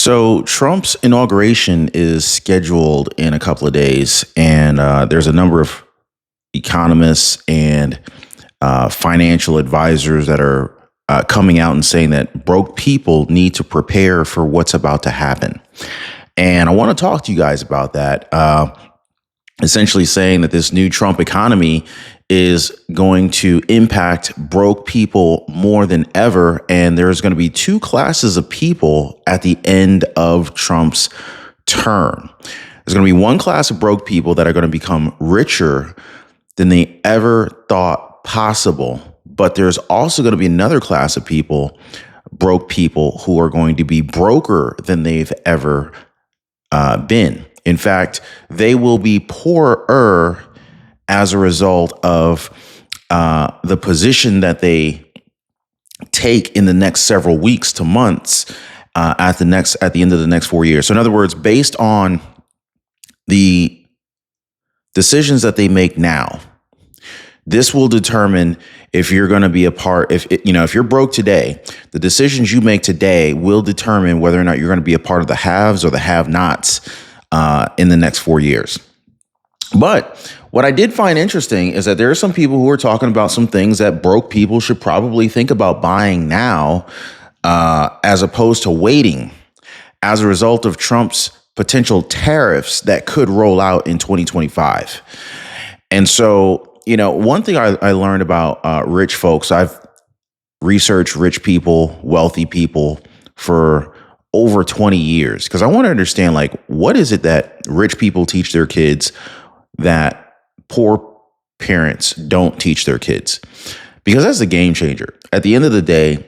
So Trump's inauguration is scheduled in a couple of days, and there's a number of economists and financial advisors that are coming out and saying that broke people need to prepare for what's about to happen. And I want to talk to you guys about that. Essentially saying that this new Trump economy is going to impact broke people more than ever. And there's going to be two classes of people at the end of Trump's term. There's going to be one class of broke people that are going to become richer than they ever thought possible. But there's also going to be another class of people, broke people, who are going to be broker than they've ever been. In fact, they will be poorer as a result of the position that they take in the next several weeks to months at the end of the next 4 years. So in other words, based on the decisions that they make now, this will determine if you're going to be a part. If you're broke today, the decisions you make today will determine whether or not you're going to be a part of the haves or the have-nots in the next 4 years. But what I did find interesting is that there are some people who are talking about some things that broke people should probably think about buying now, as opposed to waiting as a result of Trump's potential tariffs that could roll out in 2025. And so, one thing I learned about rich folks, I've researched rich people, wealthy people for over 20 years, because I want to understand, what is it that rich people teach their kids that poor parents don't teach their kids? Because that's a game changer. At the end of the day,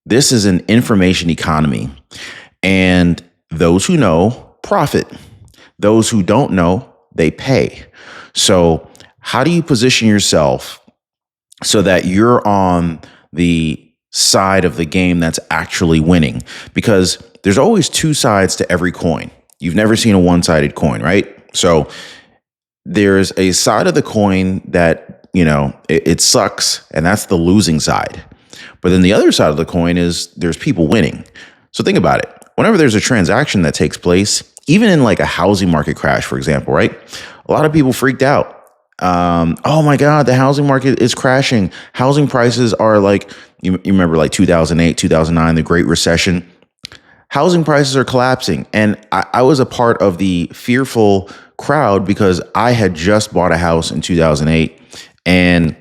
this is an information economy, and those who know profit. Those who don't know, they pay. So how do you position yourself so that you're on the side of the game that's actually winning? Because there's always two sides to every coin. You've never seen a one-sided coin, right? So there's a side of the coin that, it sucks, and that's the losing side. But then the other side of the coin is there's people winning. So think about it. Whenever there's a transaction that takes place, even in a housing market crash, for example, right? A lot of people freaked out. Oh my God, the housing market is crashing. Housing prices are you remember 2008, 2009, the Great Recession. Housing prices are collapsing. And I was a part of the fearful crowd because I had just bought a house in 2008. And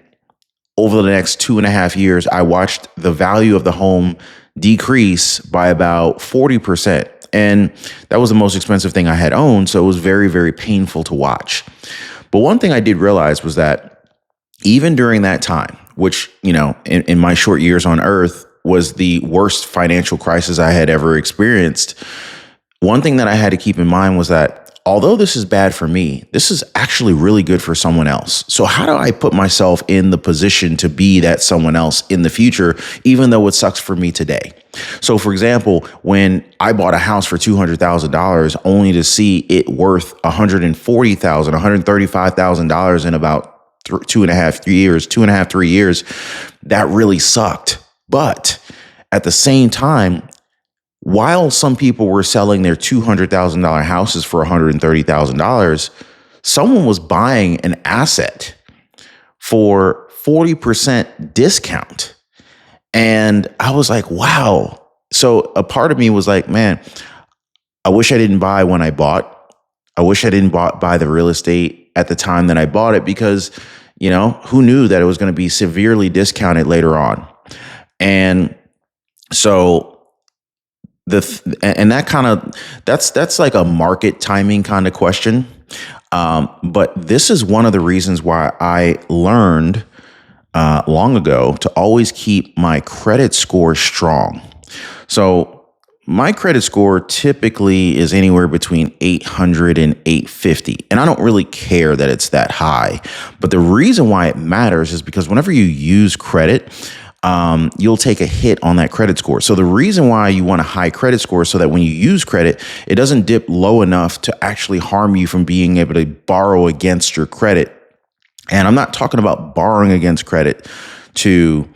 over the next 2.5 years, I watched the value of the home decrease by about 40%. And that was the most expensive thing I had owned. So it was very, very painful to watch. But one thing I did realize was that even during that time, which, in my short years on earth was the worst financial crisis I had ever experienced, one thing that I had to keep in mind was that although this is bad for me, this is actually really good for someone else. So how do I put myself in the position to be that someone else in the future, even though it sucks for me today? So for example, when I bought a house for $200,000 only to see it worth $140,000, $135,000 in about 3 years, that really sucked. But at the same time, while some people were selling their $200,000 houses for $130,000, someone was buying an asset for 40% discount. And I was like, wow. So a part of me was like, man, I wish I didn't buy when I bought. I wish I didn't buy the real estate at the time that I bought it, because, who knew that it was going to be severely discounted later on? And so that's like a market timing kind of question. But this is one of the reasons why I learned long ago to always keep my credit score strong. So my credit score typically is anywhere between 800 and 850. And I don't really care that it's that high. But the reason why it matters is because whenever you use credit, you'll take a hit on that credit score. So the reason why you want a high credit score is so that when you use credit, it doesn't dip low enough to actually harm you from being able to borrow against your credit. And I'm not talking about borrowing against credit to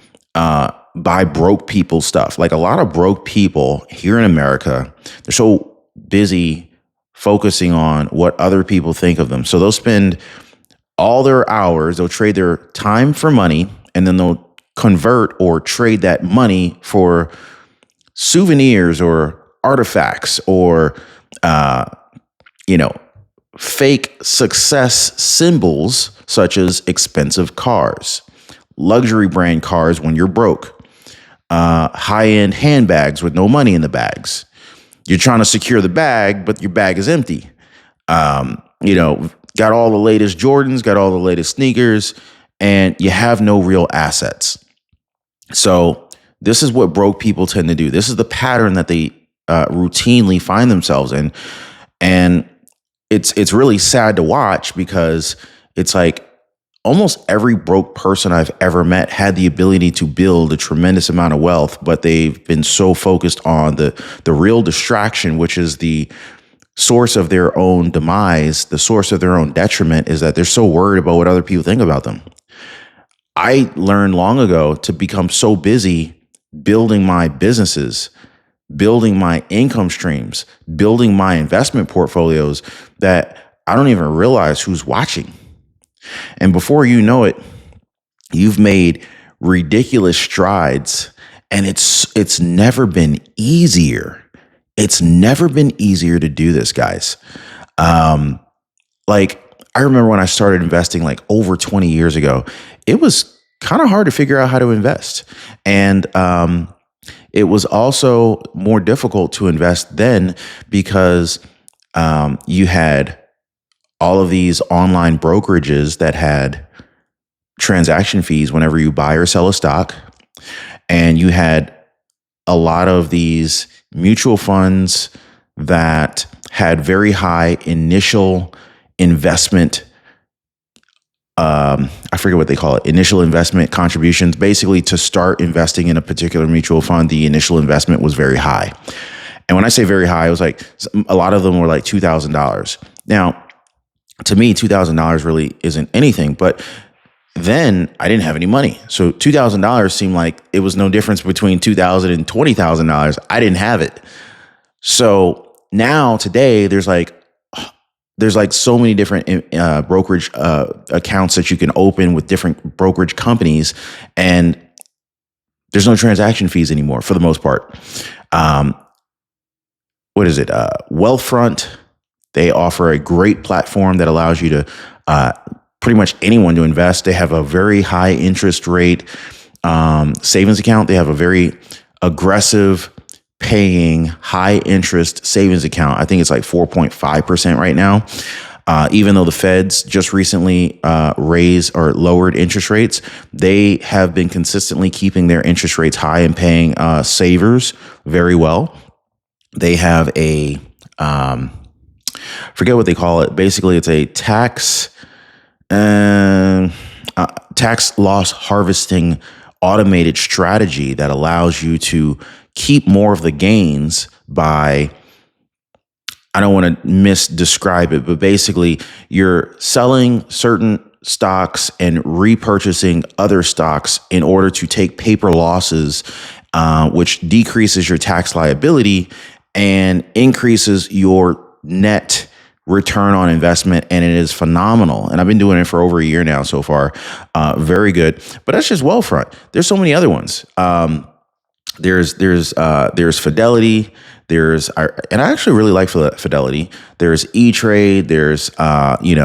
buy broke people stuff. Like a lot of broke people here in America, they're so busy focusing on what other people think of them. So they'll spend all their hours, they'll trade their time for money, and then they'll convert or trade that money for souvenirs or artifacts or, you know, fake success symbols such as expensive cars, luxury brand cars when you're broke, high-end handbags with no money in the bags. You're trying to secure the bag, but your bag is empty. Got all the latest Jordans, got all the latest sneakers, and you have no real assets. So this is what broke people tend to do. This is the pattern that they routinely find themselves in. And it's really sad to watch because it's like almost every broke person I've ever met had the ability to build a tremendous amount of wealth, but they've been so focused on the real distraction, which is the source of their own demise, the source of their own detriment, is that they're so worried about what other people think about them. I learned long ago to become so busy building my businesses, building my income streams, building my investment portfolios that I don't even realize who's watching. And before you know it, you've made ridiculous strides, and it's never been easier. It's never been easier to do this, guys. Like I remember when I started investing like over 20 years ago, it was kind of hard to figure out how to invest. And it was also more difficult to invest then because you had all of these online brokerages that had transaction fees whenever you buy or sell a stock. And you had a lot of these mutual funds that had very high initial investment. I forget what they call it, initial investment contributions. Basically, to start investing in a particular mutual fund, the initial investment was very high. And when I say very high, it was like a lot of them were like $2,000. Now, to me, $2,000 really isn't anything, but then I didn't have any money. So $2,000 seemed like it was no difference between $2,000 and $20,000. I didn't have it. So now today there's like so many different brokerage accounts that you can open with different brokerage companies, and there's no transaction fees anymore for the most part. What is it? Wealthfront. They offer a great platform that allows you to pretty much anyone to invest. They have a very high interest rate savings account. They have a very aggressive paying high interest savings account. I think it's like 4.5% right now. Even though the Feds just recently raised or lowered interest rates, they have been consistently keeping their interest rates high and paying savers very well. They have a forget what they call it. Basically, it's a tax loss harvesting automated strategy that allows you to keep more of the gains by, I don't want to misdescribe it, but basically you're selling certain stocks and repurchasing other stocks in order to take paper losses, which decreases your tax liability and increases your net return on investment, and it is phenomenal. And I've been doing it for over a year now so far. Very good. But that's just Wealthfront. There's so many other ones. There's Fidelity. And I actually really like Fidelity. There's E-Trade. There's what's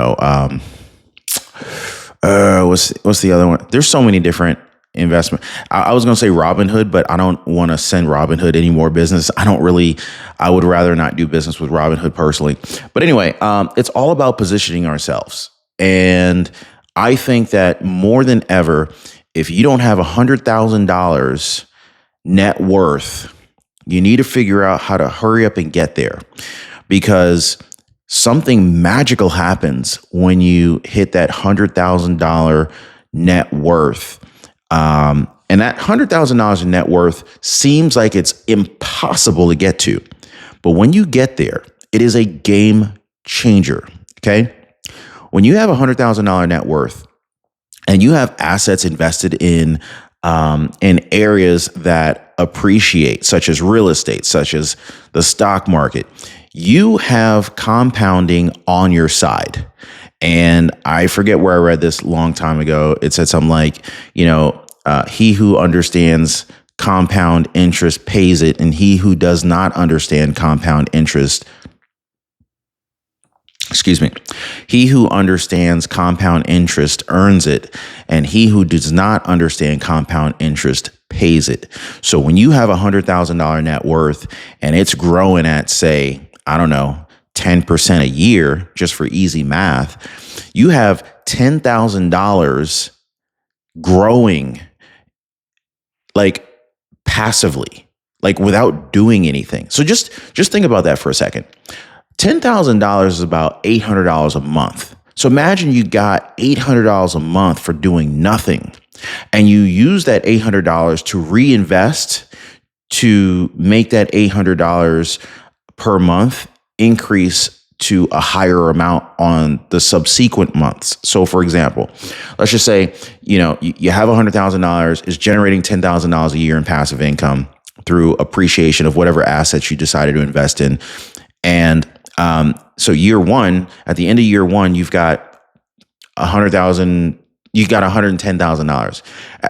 the other one? There's so many different investment. I was going to say Robinhood, but I don't want to send Robinhood any more business. I would rather not do business with Robinhood personally. But anyway, it's all about positioning ourselves. And I think that more than ever, if you don't have $100,000 net worth, you need to figure out how to hurry up and get there, because something magical happens when you hit that $100,000 net worth. And that $100,000 in net worth seems like it's impossible to get to. But when you get there, it is a game changer. Okay. When you have $100,000 net worth and you have assets invested in in areas that appreciate, such as real estate, such as the stock market, you have compounding on your side. And I forget where I read this a long time ago. It said something like, he who understands compound interest pays it, and he who does not understand compound interest, he who understands compound interest earns it, and he who does not understand compound interest pays it. So when you have $100,000 net worth and it's growing at, say, I don't know, 10% a year, just for easy math, you have $10,000 growing like passively, like without doing anything. So just think about that for a second. $10,000 is about $800 a month. So imagine you got $800 a month for doing nothing, and you use that $800 to reinvest to make that $800 per month increase to a higher amount on the subsequent months. So for example, let's just say, you have $100,000, is generating $10,000 a year in passive income through appreciation of whatever assets you decided to invest in. And so year one, at the end of year one, you've got $110,000.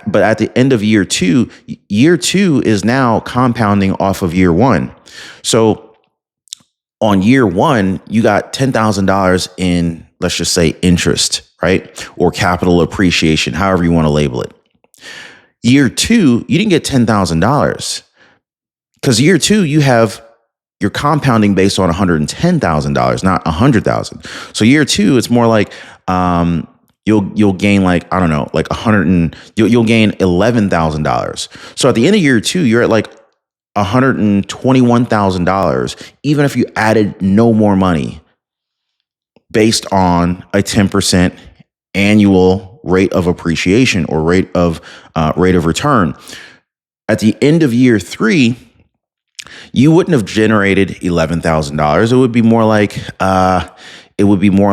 But at the end of year two is now compounding off of year one. So on year one, you got $10,000 in, let's just say, interest, right? Or capital appreciation, however you want to label it. Year two, you didn't get $10,000 because year two, you're compounding based on $110,000, not $100,000. So year two, it's more like you'll gain like, I don't know, like you'll gain $11,000. So at the end of year two, you're at like $121,000, even if you added no more money, based on a 10% annual rate of appreciation or rate of return. At the end of year three, you wouldn't have generated $11,000. It would be more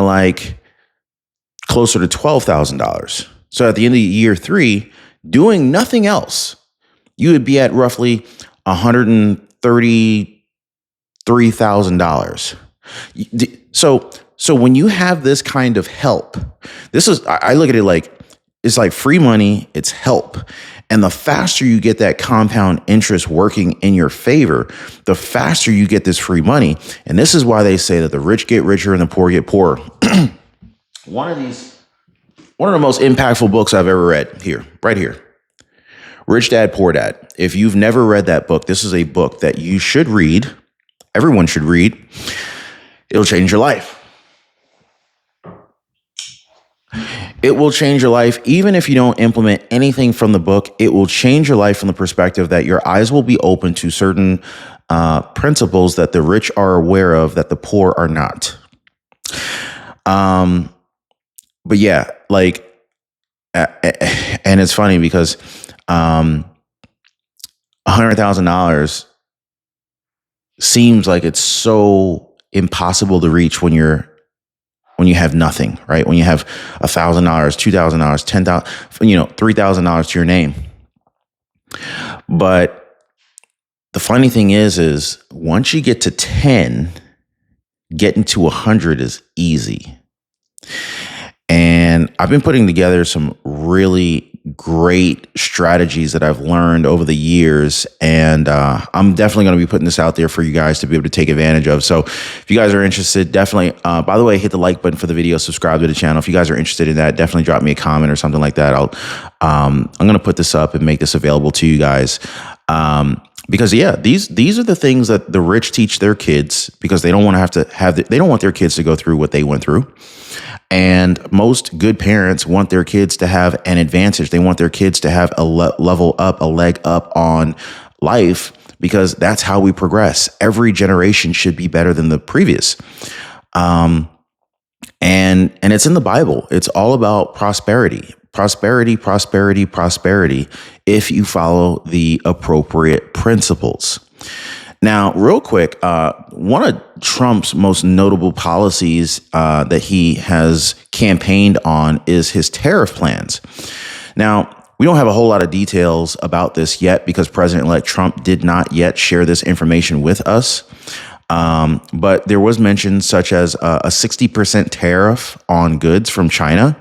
like closer to $12,000. So at the end of year three, doing nothing else, you would be at roughly $133,000. So when you have this kind of help, I look at it like, it's like free money, it's help. And the faster you get that compound interest working in your favor, the faster you get this free money. And this is why they say that the rich get richer and the poor get poorer. One of the most impactful books I've ever read right here. Rich Dad, Poor Dad. If you've never read that book, this is a book that you should read. Everyone should read. It'll change your life. It will change your life. Even if you don't implement anything from the book, it will change your life from the perspective that your eyes will be open to certain principles that the rich are aware of that the poor are not. But yeah, like, and it's funny because $100,000 seems like it's so impossible to reach when you have nothing, right? When you have $1,000, $2,000, $10,000, $3,000 to your name. But the funny thing is once you get to 10, getting to 100 is easy. And I've been putting together some really great strategies that I've learned over the years. And I'm definitely going to be putting this out there for you guys to be able to take advantage of. So if you guys are interested, definitely, by the way, hit the like button for the video, subscribe to the channel. If you guys are interested in that, definitely drop me a comment or something like that. I'm going to put this up and make this available to you guys. Because yeah, these are the things that the rich teach their kids, because they don't want to they don't want their kids to go through what they went through. And most good parents want their kids to have an advantage. They want their kids to have a level up, a leg up on life, because that's how we progress. Every generation should be better than the previous. And it's in the Bible. It's all about prosperity, prosperity, prosperity, prosperity, if you follow the appropriate principles. Now, real quick, one of Trump's most notable policies that he has campaigned on is his tariff plans. Now, We don't have a whole lot of details about this yet because President-elect Trump did not yet share this information with us. But there was mention such as a 60% tariff on goods from China.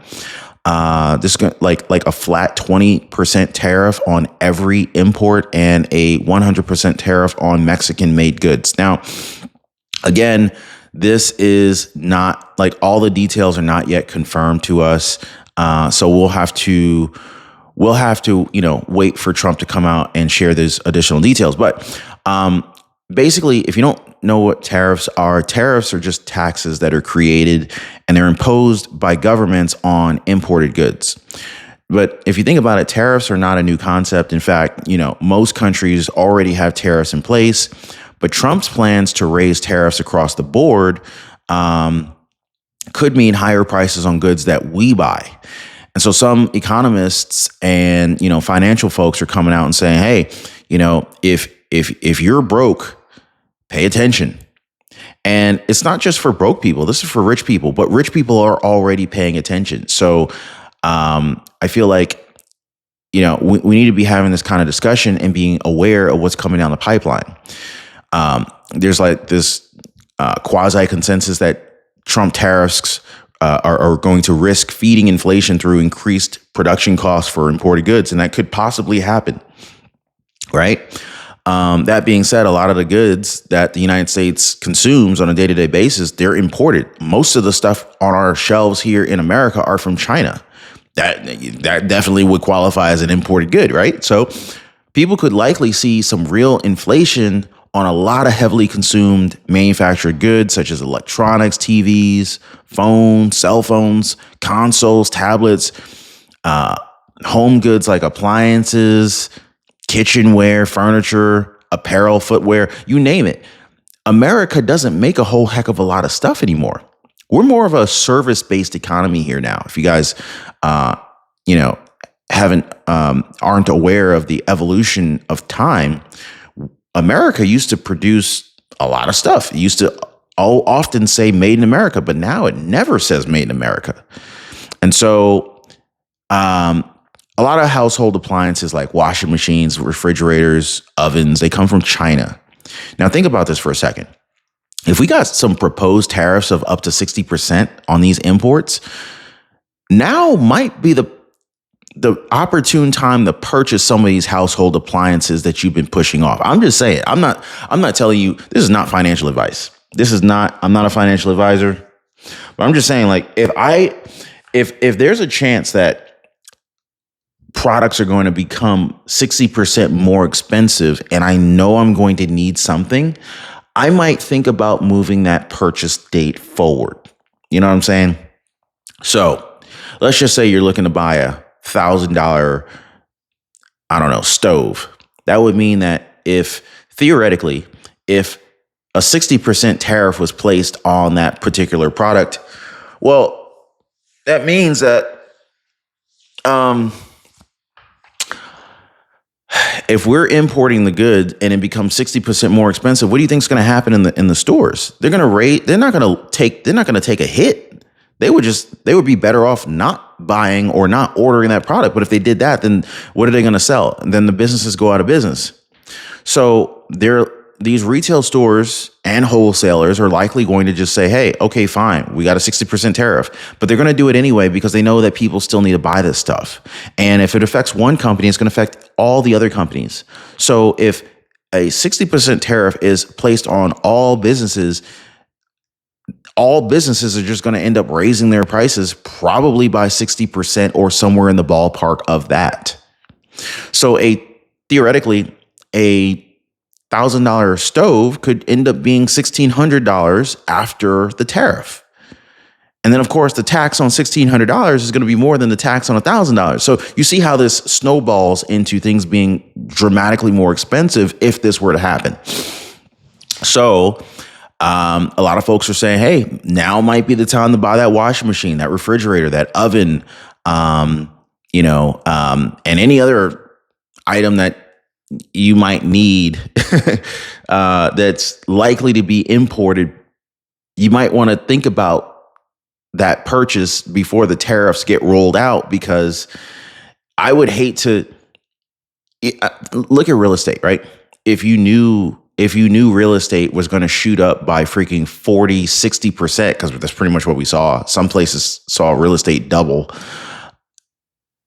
This is like a flat 20% tariff on every import and a 100% tariff on Mexican-made goods. Now, again, this is not like all the details are not yet confirmed to us. So we'll have to, wait for Trump to come out and share those additional details. But basically, if you don't know what tariffs are just taxes that are created and they're imposed by governments on imported goods. But if you think about it, tariffs are not a new concept. In fact, most countries already have tariffs in place. But Trump's plans to raise tariffs across the board could mean higher prices on goods that we buy. And so some economists and, financial folks are coming out and saying, hey, if you're broke, pay attention. And it's not just for broke people. This is for rich people, but rich people are already paying attention. So I feel like, we need to be having this kind of discussion and being aware of what's coming down the pipeline. There's like this quasi consensus that Trump tariffs are going to risk feeding inflation through increased production costs for imported goods. And that could possibly happen. Right. That being said, a lot of the goods that the United States consumes on a day-to-day basis, they're imported. Most of the stuff on our shelves here in America are from China. That definitely would qualify as an imported good, right? So people could likely see some real inflation on a lot of heavily consumed manufactured goods, such as electronics, TVs, phones, cell phones, consoles, tablets, home goods like appliances, kitchenware, furniture, apparel, footwear, you name it. America doesn't make a whole heck of a lot of stuff anymore. We're more of a service-based economy here now. If you guys, aren't aware of the evolution of time, America used to produce a lot of stuff. It used to often say made in America, but now it never says made in America. And so a lot of household appliances like washing machines, refrigerators, ovens, they come from China. Now think about this for a second. If we got some proposed tariffs of up to 60% on these imports, now might be the opportune time to purchase some of these household appliances that you've been pushing off. I'm just saying, I'm not telling you, this is not financial advice. I'm not a financial advisor, but I'm just saying, like, if there's a chance that products are going to become 60% more expensive and I know I'm going to need something, I might think about moving that purchase date forward. You know what I'm saying? So let's just say you're looking to buy a $1,000, stove. That would mean that if a 60% tariff was placed on that particular product, well, that means that if we're importing the good and it becomes 60% more expensive, what do you think is going to happen in the stores? They're not going to take a hit. They would be better off not buying or not ordering that product. But if they did that, then what are they going to sell? And then the businesses go out of business. So these retail stores and wholesalers are likely going to just say, hey, okay, fine, we got a 60% tariff, but they're going to do it anyway because they know that people still need to buy this stuff. And if it affects one company, it's going to affect all the other companies. So if a 60% tariff is placed on all businesses are just going to end up raising their prices probably by 60% or somewhere in the ballpark of that. So theoretically, a $1,000 stove could end up being $1,600 after the tariff. And then, of course, the tax on $1,600 is going to be more than the tax on $1,000. So you see how this snowballs into things being dramatically more expensive if this were to happen. So a lot of folks are saying, hey, now might be the time to buy that washing machine, that refrigerator, that oven, and any other item that you might need that's likely to be imported. You might want to think about that purchase before the tariffs get rolled out, because I would hate to look at real estate, right? If you knew real estate was going to shoot up by freaking 40, 60%, because that's pretty much what we saw. Some places saw real estate double.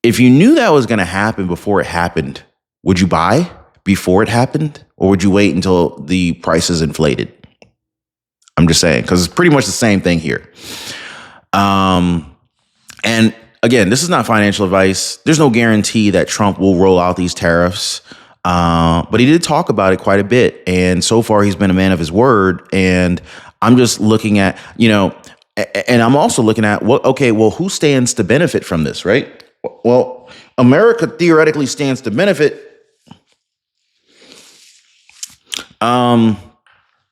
If you knew that was going to happen before it happened, would you buy before it happened? Or would you wait until the prices inflated? I'm just saying, because it's pretty much the same thing here. And again, this is not financial advice. There's no guarantee that Trump will roll out these tariffs. But he did talk about it quite a bit. And so far, he's been a man of his word. And I'm just looking at, and I'm also looking at, who stands to benefit from this, right? Well, America theoretically stands to benefit.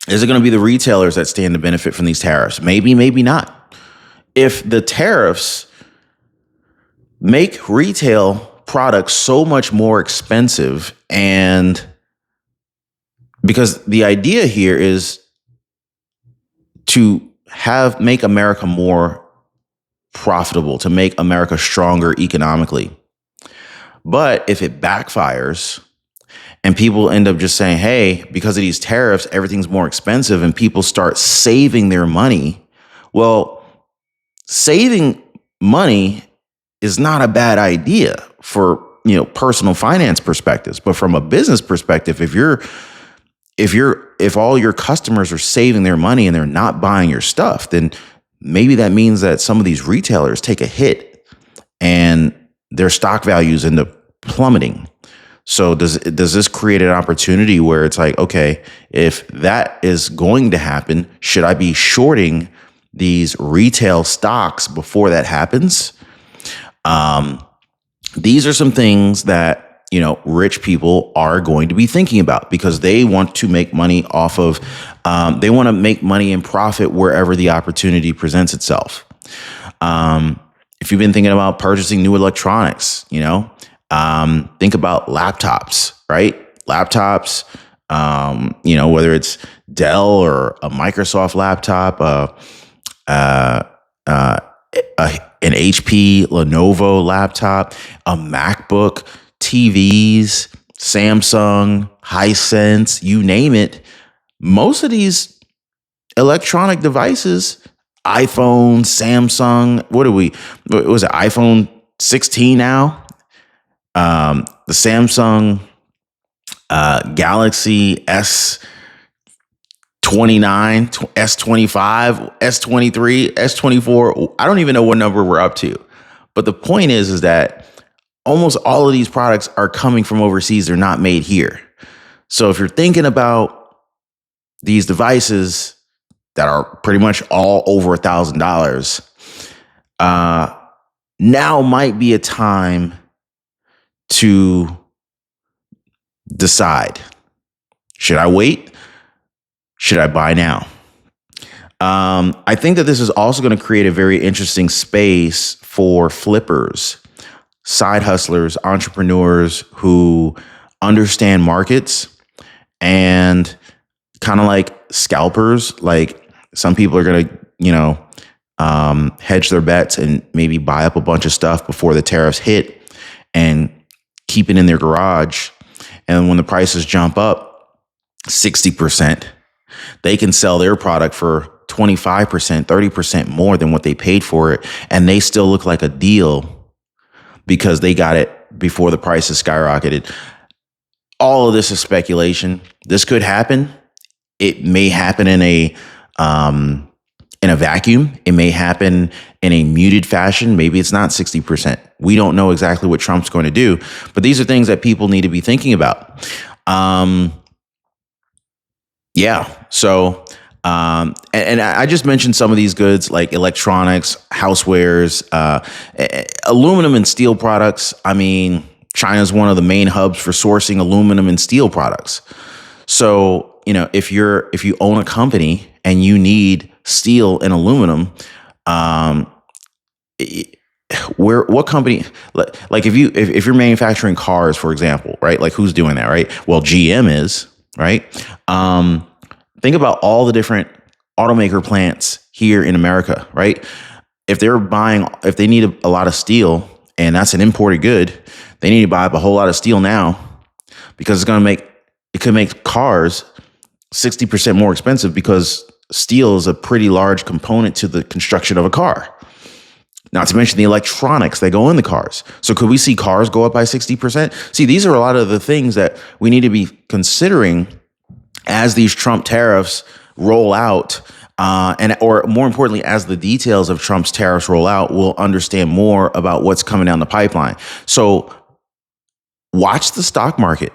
Is it going to be the retailers that stand to benefit from these tariffs? Maybe, maybe not. If the tariffs make retail products so much more expensive, and because the idea here is to make America more profitable, to make America stronger economically. But if it backfires and people end up just saying, hey, because of these tariffs, everything's more expensive, and people start saving their money, well, saving money is not a bad idea for, personal finance perspectives. But from a business perspective, if all your customers are saving their money and they're not buying your stuff, then maybe that means that some of these retailers take a hit and their stock values end up plummeting. So does this create an opportunity where it's like, okay, if that is going to happen, should I be shorting these retail stocks before that happens? These are some things that, rich people are going to be thinking about, because they want to make money off of, they want to make money and profit wherever the opportunity presents itself. If you've been thinking about purchasing new electronics, think about laptops, right? Laptops, whether it's Dell or a Microsoft laptop, an HP, Lenovo laptop, a MacBook, TVs, Samsung, Hisense, you name it. Most of these electronic devices, iPhone, Samsung, what was it, iPhone 16 now? The Samsung Galaxy S29, S25, S23, S24. I don't even know what number we're up to. But the point is that almost all of these products are coming from overseas. They're not made here. So if you're thinking about these devices that are pretty much all over $1,000, now might be a time to decide, should I wait? Should I buy now? I think that this is also going to create a very interesting space for flippers, side hustlers, entrepreneurs who understand markets, and kind of like scalpers. Like, some people are going to, hedge their bets and maybe buy up a bunch of stuff before the tariffs hit and keep it in their garage. And when the prices jump up 60%, they can sell their product for 25%, 30% more than what they paid for it. And they still look like a deal because they got it before the prices skyrocketed. All of this is speculation. This could happen. It may happen in a vacuum. It may happen in a muted fashion. Maybe it's not 60%. We don't know exactly what Trump's going to do, but these are things that people need to be thinking about. So, and I just mentioned some of these goods like electronics, housewares, aluminum and steel products. I mean, China's one of the main hubs for sourcing aluminum and steel products. So, if you own a company and you need steel and aluminum, what company, like if you're manufacturing cars, for example, right? Like, who's doing that, right? Well, GM is, right? Think about all the different automaker plants here in America, right? If they need a lot of steel and that's an imported good, They need to buy up a whole lot of steel now because it could make cars 60% more expensive because steel is a pretty large component to the construction of a car. Not to mention the electronics that go in the cars. So could we see cars go up by 60%? See, these are a lot of the things that we need to be considering as these Trump tariffs roll out. Or more importantly, as the details of Trump's tariffs roll out, we'll understand more about what's coming down the pipeline. So watch the stock market.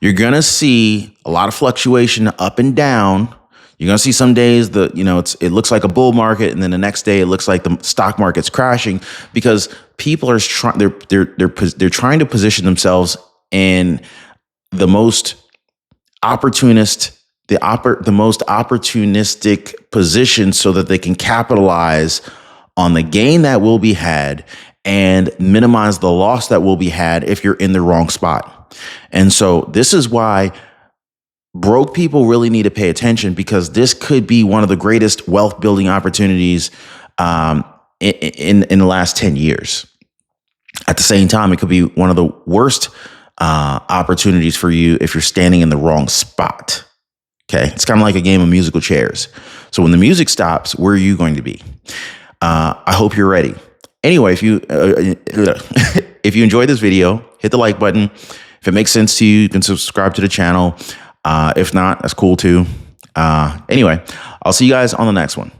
You're going to see a lot of fluctuation up and down. You're going to see some days it looks like a bull market, and then the next day it looks like the stock market's crashing because people are they're trying to position themselves in the most the most opportunistic position so that they can capitalize on the gain that will be had and minimize the loss that will be had if you're in the wrong spot. And so this is why broke people really need to pay attention, because this could be one of the greatest wealth building opportunities in the last 10 years. At the same time, it could be one of the worst opportunities for you if you're standing in the wrong spot. Okay, it's kind of like a game of musical chairs. So when the music stops, where are you going to be? I hope you're ready. Anyway, if you if you enjoyed this video, hit the like button. If it makes sense to you, you can subscribe to the channel. If not, that's cool too. Anyway, I'll see you guys on the next one.